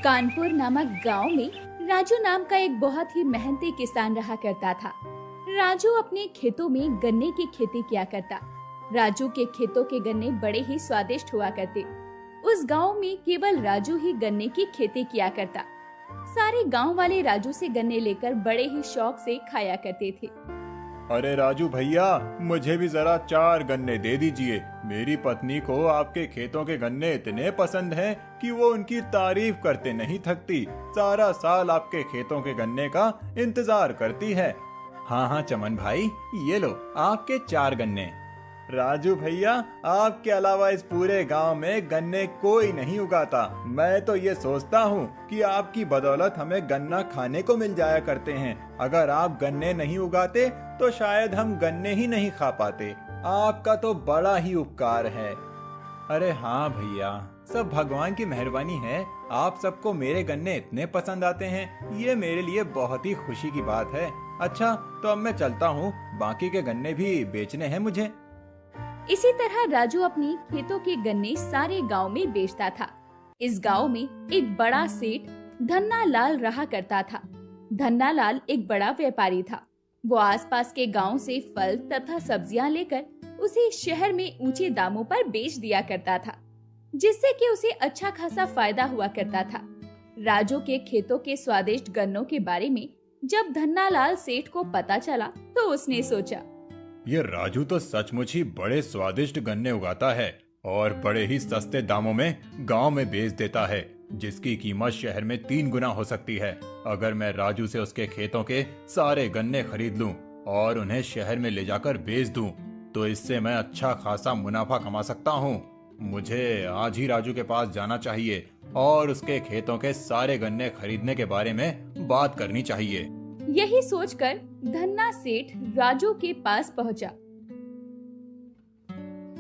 कानपुर नामक गांव में राजू नाम का एक बहुत ही मेहनती किसान रहा करता था। राजू अपने खेतों में गन्ने की खेती किया करता। राजू के खेतों के गन्ने बड़े ही स्वादिष्ट हुआ करते। उस गांव में केवल राजू ही गन्ने की खेती किया करता। सारे गांव वाले राजू से गन्ने लेकर बड़े ही शौक से खाया करते थे। अरे राजू भैया, मुझे भी जरा 4 गन्ने दे दीजिए। मेरी पत्नी को आपके खेतों के गन्ने इतने पसंद हैं कि वो उनकी तारीफ करते नहीं थकती। सारा साल आपके खेतों के गन्ने का इंतजार करती है। हाँ हाँ चमन भाई, ये लो आपके 4 गन्ने। राजू भैया, आपके अलावा इस पूरे गांव में गन्ने कोई नहीं उगाता। मैं तो ये सोचता हूँ कि आपकी बदौलत हमें गन्ना खाने को मिल जाया करते हैं। अगर आप गन्ने नहीं उगाते तो शायद हम गन्ने ही नहीं खा पाते। आपका तो बड़ा ही उपकार है। अरे हाँ भैया, सब भगवान की मेहरबानी है। आप सबको मेरे गन्ने इतने पसंद आते हैं, ये मेरे लिए बहुत ही खुशी की बात है। अच्छा, तो अब मैं चलता हूँ, बाकी के गन्ने भी बेचने हैं मुझे। इसी तरह राजू अपनी खेतों के गन्ने सारे गांव में बेचता था। इस गांव में एक बड़ा सेठ धन्ना लाल रहा करता था। धन्ना लाल एक बड़ा व्यापारी था। वो आसपास के गांव से फल तथा सब्जियां लेकर उसे शहर में ऊंचे दामों पर बेच दिया करता था, जिससे कि उसे अच्छा खासा फायदा हुआ करता था। राजू के खेतों के स्वादिष्ट गन्नों के बारे में जब धन्ना लाल सेठ को पता चला तो उसने सोचा, ये राजू तो सचमुच ही बड़े स्वादिष्ट गन्ने उगाता है और बड़े ही सस्ते दामों में गांव में बेच देता है, जिसकी कीमत शहर में 3 गुना हो सकती है। अगर मैं राजू से उसके खेतों के सारे गन्ने खरीद लूं और उन्हें शहर में ले जाकर बेच दूं, तो इससे मैं अच्छा खासा मुनाफा कमा सकता हूं। मुझे आज ही राजू के पास जाना चाहिए और उसके खेतों के सारे गन्ने खरीदने के बारे में बात करनी चाहिए। यही सोचकर धन्ना सेठ राजू के पास पहुंचा।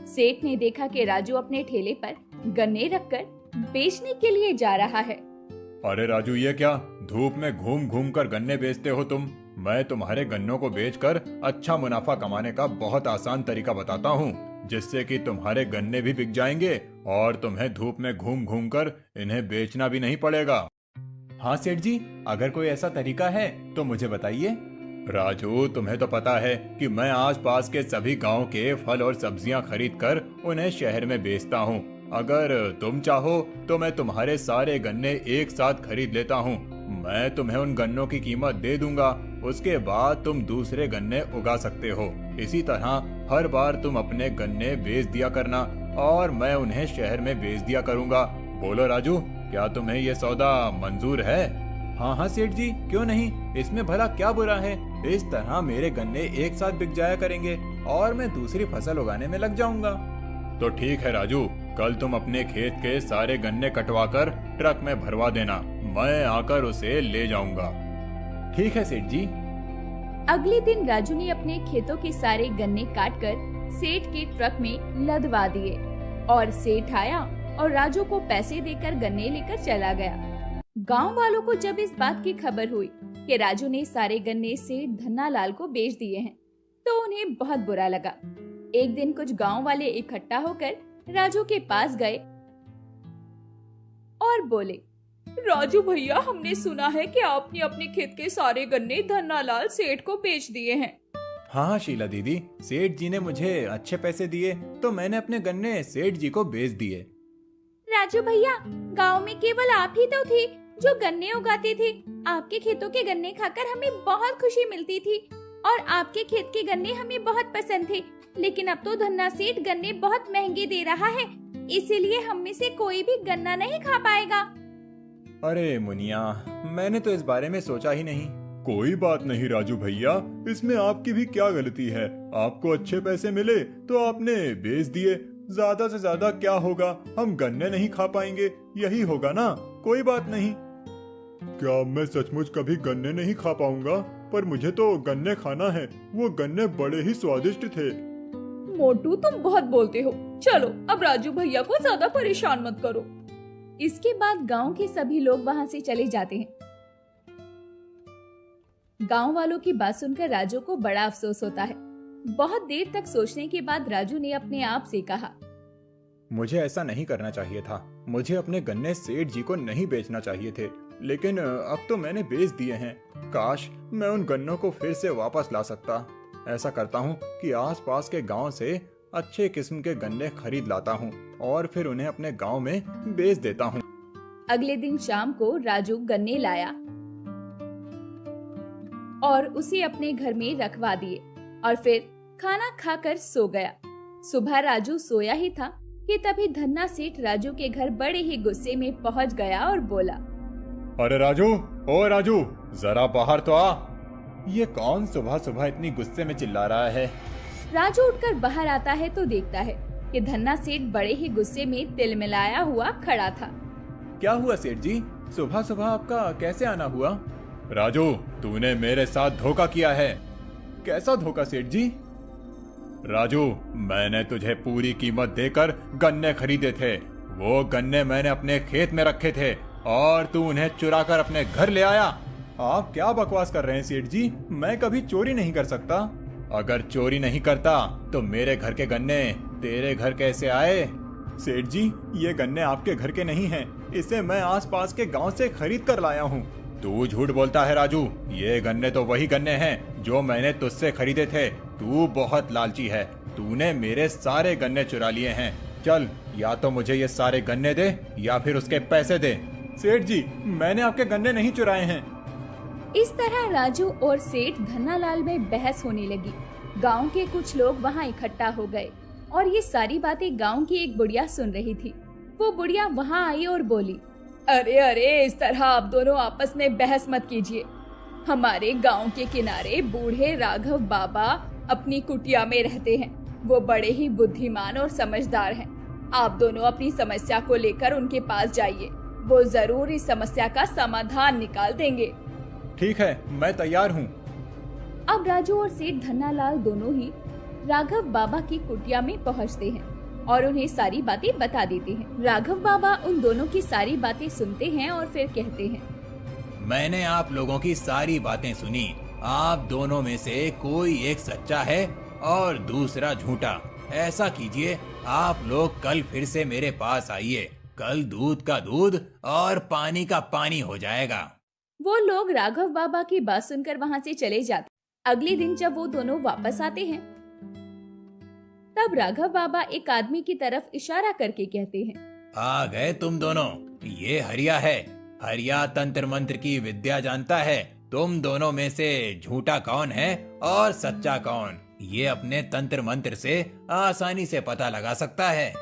सेठ ने देखा कि राजू अपने ठेले पर गन्ने रखकर बेचने के लिए जा रहा है। अरे राजू, ये क्या धूप में घूम घूम कर गन्ने बेचते हो तुम? मैं तुम्हारे गन्नों को बेचकर अच्छा मुनाफा कमाने का बहुत आसान तरीका बताता हूँ, जिससे कि तुम्हारे गन्ने भी बिक जाएंगे और तुम्हें धूप में घूम घूम कर इन्हें बेचना भी नहीं पड़ेगा। हाँ सेठ जी, अगर कोई ऐसा तरीका है तो मुझे बताइए। राजू, तुम्हें तो पता है कि मैं आसपास के सभी गांव के फल और सब्जियां खरीद कर उन्हें शहर में बेचता हूँ। अगर तुम चाहो तो मैं तुम्हारे सारे गन्ने एक साथ खरीद लेता हूँ। मैं तुम्हें उन गन्नों की कीमत दे दूंगा, उसके बाद तुम दूसरे गन्ने उगा सकते हो। इसी तरह हर बार तुम अपने गन्ने बेच दिया करना और मैं उन्हें शहर में बेच दिया करूंगा। बोलो राजू, क्या तुम्हें ये सौदा मंजूर है? हाँ हाँ सेठ जी, क्यों नहीं, इसमें भला क्या बुरा है। इस तरह मेरे गन्ने एक साथ बिक जाया करेंगे और मैं दूसरी फसल उगाने में लग जाऊंगा। तो ठीक है राजू, कल तुम अपने खेत के सारे गन्ने कटवाकर ट्रक में भरवा देना, मैं आकर उसे ले जाऊंगा। ठीक है सेठ जी। अगले दिन राजू ने अपने खेतों के सारे गन्ने काटकर सेठ के ट्रक में लदवा दिए और सेठ आया और राजू को पैसे देकर गन्ने लेकर चला गया। गांव वालों को जब इस बात की खबर हुई कि राजू ने सारे गन्ने सेठ धन्ना लाल को बेच दिए हैं, तो उन्हें बहुत बुरा लगा। एक दिन कुछ गांव वाले इकट्ठा होकर राजू के पास गए और बोले, राजू भैया, हमने सुना है कि आपने अपने खेत के सारे गन्ने धन्ना लाल सेठ को बेच दिए हैं। हाँ शीला दीदी, सेठ जी ने मुझे अच्छे पैसे दिए तो मैंने अपने गन्ने सेठ जी को बेच दिए। राजू भैया, गांव में केवल आप ही तो थे जो गन्ने उगाते थे। आपके खेतों के गन्ने खाकर हमें बहुत खुशी मिलती थी और आपके खेत के गन्ने हमें बहुत पसंद थे। लेकिन अब तो धन्ना सेठ गन्ने बहुत महंगे दे रहा है, इसीलिए हम में से कोई भी गन्ना नहीं खा पाएगा। अरे मुनिया, मैंने तो इस बारे में सोचा ही नहीं। कोई बात नहीं राजू भैया, इसमें आपकी भी क्या गलती है। आपको अच्छे पैसे मिले तो आपने बेच दिए। ज्यादा से ज्यादा क्या होगा, हम गन्ने नहीं खा पाएंगे, यही होगा ना। कोई बात नहीं। क्या मैं सचमुच कभी गन्ने नहीं खा पाऊंगा? पर मुझे तो गन्ने खाना है, वो गन्ने बड़े ही स्वादिष्ट थे। मोटू, तुम बहुत बोलते हो। चलो अब राजू भैया को ज्यादा परेशान मत करो। इसके बाद गांव के सभी लोग वहां से चले जाते हैं। गांव वालों की बात सुनकर राजू को बड़ा अफसोस होता है। बहुत देर तक सोचने के बाद राजू ने अपने आप से कहा, मुझे ऐसा नहीं करना चाहिए था। मुझे अपने गन्ने सेठ जी को नहीं बेचना चाहिए थे, लेकिन अब तो मैंने बेच दिए हैं। काश मैं उन गन्नों को फिर से वापस ला सकता। ऐसा करता हूँ कि आसपास के गांव से अच्छे किस्म के गन्ने खरीद लाता हूँ और फिर उन्हें अपने गांव में बेच देता हूँ। अगले दिन शाम को राजू गन्ने लाया और उसे अपने घर में रखवा दिए और फिर खाना खाकर सो गया। सुबह राजू सोया ही था कि तभी धन्ना सेठ राजू के घर बड़े ही गुस्से में पहुंच गया और बोला, अरे राजू, ओ राजू, जरा बाहर तो आ। ये कौन सुबह सुबह इतनी गुस्से में चिल्ला रहा है? राजू उठकर बाहर आता है तो देखता है कि धन्ना सेठ बड़े ही गुस्से में तिलमिलाया हुआ खड़ा था। क्या हुआ सेठ जी? सुबह सुबह आपका कैसे आना हुआ? राजू, तूने मेरे साथ धोखा किया है। कैसा धोखा सेठ जी? राजू, मैंने तुझे पूरी कीमत देकर गन्ने खरीदे थे। वो गन्ने मैंने अपने खेत में रखे थे और तू उन्हें चुरा कर अपने घर ले आया। आप क्या बकवास कर रहे हैं सेठ जी? मैं कभी चोरी नहीं कर सकता। अगर चोरी नहीं करता तो मेरे घर के गन्ने तेरे घर कैसे आए? सेठ जी, ये गन्ने आपके घर के नहीं हैं। इसे मैं आसपास के गांव से खरीद कर लाया हूँ। तू झूठ बोलता है राजू। ये गन्ने तो वही गन्ने हैं जो मैंने तुझसे खरीदे थे। तू बहुत लालची है। तूने मेरे सारे गन्ने चुरा लिए हैं। चल, या तो मुझे ये सारे गन्ने दे या फिर उसके पैसे दे। सेठ जी, मैंने आपके गन्ने नहीं चुराए हैं। इस तरह राजू और सेठ धन्नालाल में बहस होने लगी। गांव के कुछ लोग वहां इकट्ठा हो गए और ये सारी बातें गांव की एक बुढ़िया सुन रही थी। वो बुढ़िया वहां आई और बोली, अरे अरे, इस तरह आप दोनों आपस में बहस मत कीजिए। हमारे गांव के किनारे बूढ़े राघव बाबा अपनी कुटिया में रहते हैं। वो बड़े ही बुद्धिमान और समझदार हैं। आप दोनों अपनी समस्या को लेकर उनके पास जाइए। वो जरूर इस समस्या का समाधान निकाल देंगे। ठीक है, मैं तैयार हूँ। अब राजू और सेठ धन्नालाल दोनों ही राघव बाबा की कुटिया में पहुँचते हैं और उन्हें सारी बातें बता देते हैं। राघव बाबा उन दोनों की सारी बातें सुनते हैं और फिर कहते हैं, मैंने आप लोगों की सारी बातें सुनी। आप दोनों में से कोई एक सच्चा है और दूसरा झूठा। ऐसा कीजिए, आप लोग कल फिर से मेरे पास आइए। कल दूध का दूध और पानी का पानी हो जाएगा। वो लोग राघव बाबा की बात सुनकर वहाँ से चले जाते। अगले दिन जब वो दोनों वापस आते हैं तब राघव बाबा एक आदमी की तरफ इशारा करके कहते हैं, आ गए तुम दोनों। ये हरिया है। हरिया तंत्र मंत्र की विद्या जानता है। तुम दोनों में से झूठा कौन है और सच्चा कौन, ये अपने तंत्र मंत्र से आसानी से पता लगा सकता है।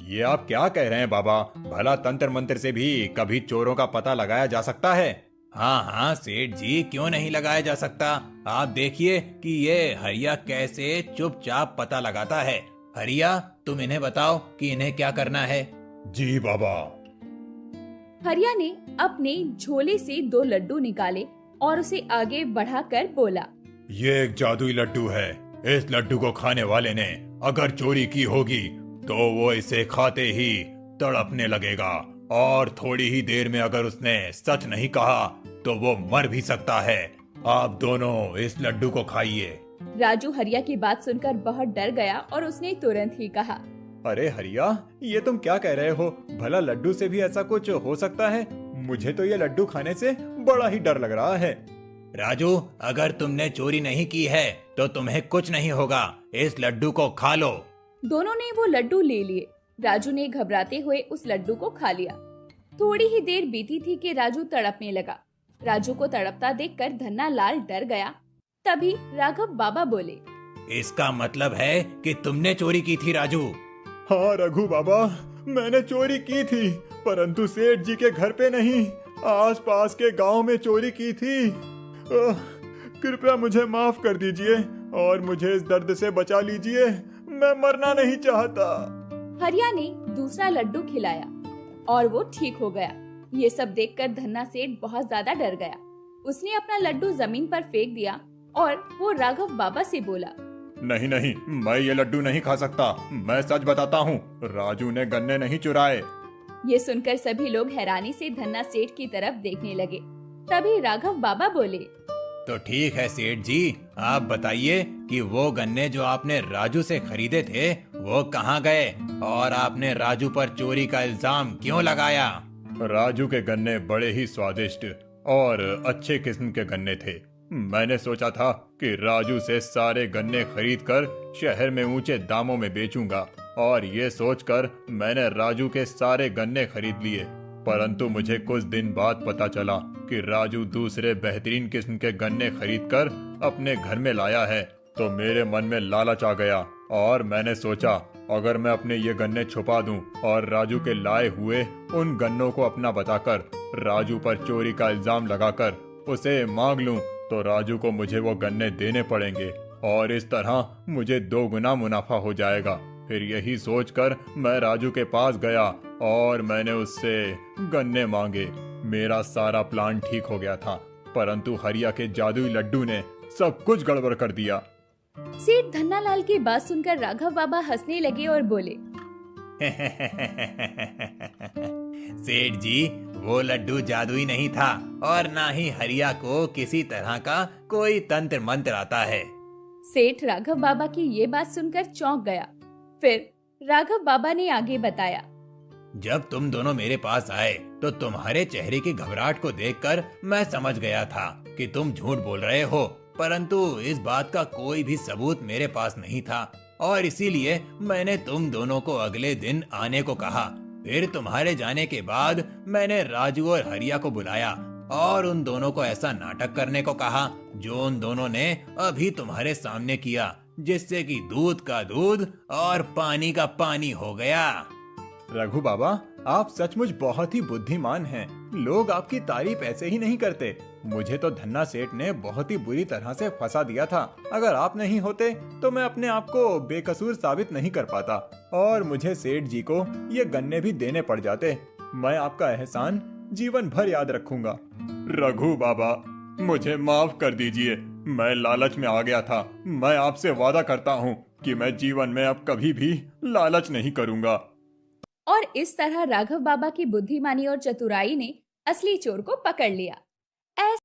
ये आप क्या कह रहे हैं बाबा? भला तंत्र मंत्र से भी कभी चोरों का पता लगाया जा सकता है? हाँ हाँ सेठ जी, क्यों नहीं लगाया जा सकता। आप देखिए कि ये हरिया कैसे चुपचाप पता लगाता है। हरिया, तुम इन्हें बताओ कि इन्हें क्या करना है। जी बाबा। हरिया ने अपने झोले से 2 लड्डू निकाले और उसे आगे बढ़ाकर बोला, ये एक जादुई लड्डू है। इस लड्डू को खाने वाले ने अगर चोरी की होगी तो वो इसे खाते ही तड़पने लगेगा और थोड़ी ही देर में अगर उसने सच नहीं कहा तो वो मर भी सकता है। आप दोनों इस लड्डू को खाइए। राजू हरिया की बात सुनकर बहुत डर गया और उसने तुरंत ही कहा, अरे हरिया, ये तुम क्या कह रहे हो? भला लड्डू से भी ऐसा कुछ हो सकता है? मुझे तो ये लड्डू खाने से बड़ा ही डर लग रहा है। राजू, अगर तुमने चोरी नहीं की है तो तुम्हें कुछ नहीं होगा। इस लड्डू को खा लो। दोनों ने वो लड्डू ले लिए। राजू ने घबराते हुए उस लड्डू को खा लिया। थोड़ी ही देर बीती थी कि राजू तड़पने लगा। राजू को तड़पता देखकर धन्नालाल डर गया। तभी राघव बाबा बोले, इसका मतलब है कि तुमने चोरी की थी राजू। हाँ रघु बाबा, मैंने चोरी की थी, परंतु सेठ जी के घर पे नहीं, आसपास के गांव में चोरी की थी। कृपया मुझे माफ कर दीजिए और मुझे इस दर्द से बचा लीजिए। मैं मरना नहीं चाहता। हरिया ने दूसरा लड्डू खिलाया और वो ठीक हो गया। ये सब देखकर धन्ना सेठ बहुत ज्यादा डर गया। उसने अपना लड्डू जमीन पर फेंक दिया और वो राघव बाबा से बोला, नहीं नहीं, मैं ये लड्डू नहीं खा सकता। मैं सच बताता हूँ, राजू ने गन्ने नहीं चुराए। ये सुनकर सभी लोग हैरानी से धन्ना सेठ की तरफ देखने लगे। तभी राघव बाबा बोले, तो ठीक है सेठ जी, आप बताइए कि वो गन्ने जो आपने राजू से खरीदे थे वो कहाँ गए और आपने राजू पर चोरी का इल्जाम क्यों लगाया? राजू के गन्ने बड़े ही स्वादिष्ट और अच्छे किस्म के गन्ने थे। मैंने सोचा था कि राजू से सारे गन्ने खरीदकर शहर में ऊंचे दामों में बेचूंगा, और ये सोचकर मैंने राजू के सारे गन्ने खरीद लिए। परंतु मुझे कुछ दिन बाद पता चला कि राजू दूसरे बेहतरीन किस्म के गन्ने खरीदकर अपने घर में लाया है। तो मेरे मन में लालच आ गया और मैंने सोचा, अगर मैं अपने ये गन्ने छुपा दूं और राजू के लाए हुए उन गन्नों को अपना बताकर राजू पर चोरी का इल्जाम लगाकर उसे मांग लूं, तो राजू को मुझे वो गन्ने देने पड़ेंगे और इस तरह मुझे 2 गुना मुनाफा हो जाएगा। फिर यही सोचकर मैं राजू के पास गया और मैंने उससे गन्ने मांगे। मेरा सारा प्लान ठीक हो गया था, परंतु हरिया के जादुई लड्डू ने सब कुछ गड़बड़ कर दिया। सेठ धन्नालाल की बात सुनकर राघव बाबा हंसने लगे और बोले, सेठ जी, वो लड्डू जादुई नहीं था और ना ही हरिया को किसी तरह का कोई तंत्र मंत्र आता है। सेठ राघव बाबा की ये बात सुनकर चौंक गया। फिर राघव बाबा ने आगे बताया, जब तुम दोनों मेरे पास आए तो तुम्हारे चेहरे की घबराहट को देखकर मैं समझ गया था कि तुम झूठ बोल रहे हो, परंतु इस बात का कोई भी सबूत मेरे पास नहीं था और इसीलिए मैंने तुम दोनों को अगले दिन आने को कहा। फिर तुम्हारे जाने के बाद मैंने राजू और हरिया को बुलाया और उन दोनों को ऐसा नाटक करने को कहा जो उन दोनों ने अभी तुम्हारे सामने किया, जिससे कि दूध का दूध और पानी का पानी हो गया। रघु बाबा, आप सचमुच बहुत ही बुद्धिमान हैं। लोग आपकी तारीफ ऐसे ही नहीं करते। मुझे तो धन्ना सेठ ने बहुत ही बुरी तरह से फंसा दिया था। अगर आप नहीं होते तो मैं अपने आप को बेकसूर साबित नहीं कर पाता और मुझे सेठ जी को ये गन्ने भी देने पड़ जाते। मैं आपका एहसान जीवन भर याद रखूंगा। रघु बाबा, मुझे माफ कर दीजिए, मैं लालच में आ गया था। मैं आपसे वादा करता हूँ कि मैं जीवन में अब कभी भी लालच नहीं करूंगा। और इस तरह राघव बाबा की बुद्धिमानी और चतुराई ने असली चोर को पकड़ लिया।